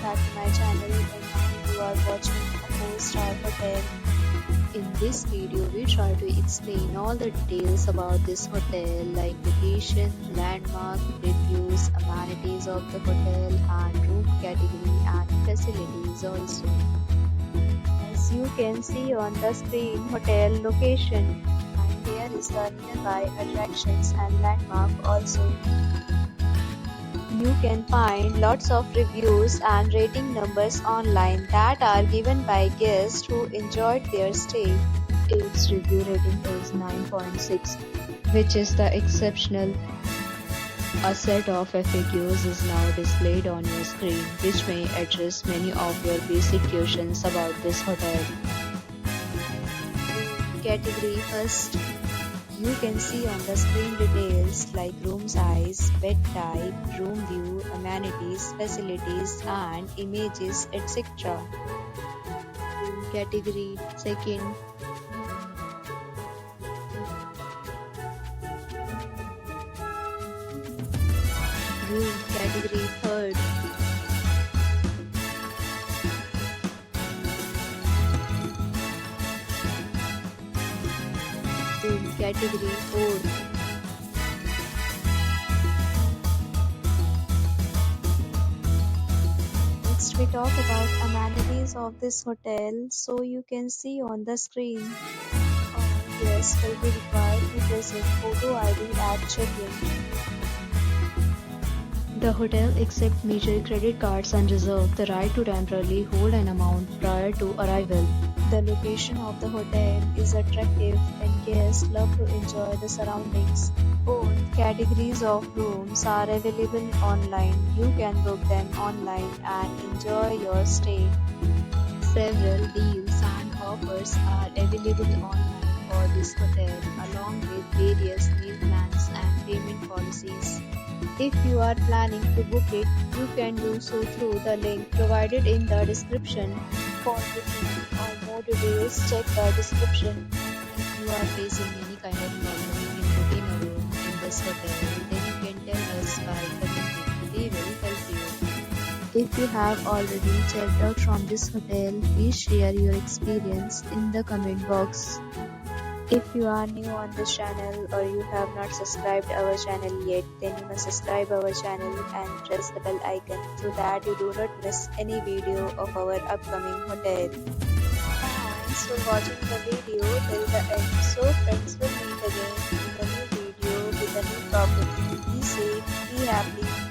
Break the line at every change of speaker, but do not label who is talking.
back to my channel, and now you are watching a 4-star hotel. In this video, we try to explain all the details about this hotel like location, landmark, reviews, amenities of the hotel and room category and facilities also. As you can see on the screen, hotel location, and there is the nearby attractions and landmark also. You can find lots of reviews and rating numbers online that are given by guests who enjoyed their stay. Its review rating is 9.6, which is the exceptional. A set of FAQs is now displayed on your screen, which may address many of your basic questions about this hotel. Category first. You can see on the screen details like room size, bed type, room view, amenities, facilities and images, etc. Category second. Room category third. Room category fourth. Next we talk about amenities of this hotel, so you can see on the screen. Guests will be required to present photo ID at check-in. The hotel accepts major credit cards and reserves the right to temporarily hold an amount prior to arrival. The location of the hotel is attractive and guests love to enjoy the surroundings. Both categories of rooms are available online. You can book them online and enjoy your stay. Several deals and offers are available online for this hotel, along with various meal plans and payment policies. If you are planning to book it, you can do so through the link provided in the description. For booking or more details, check the description. If you are facing any kind of problem in booking a room in this hotel, then you can tell us by commenting. We will help you. If you have already checked out from this hotel, please share your experience in the comment box. If you are new on this channel or you have not subscribed our channel yet, then you must subscribe our channel and press the bell icon so that you do not miss any video of our upcoming hotel. Thanks for watching the video till the end. So friends, will meet again in a new video with a new property. Be safe, be happy.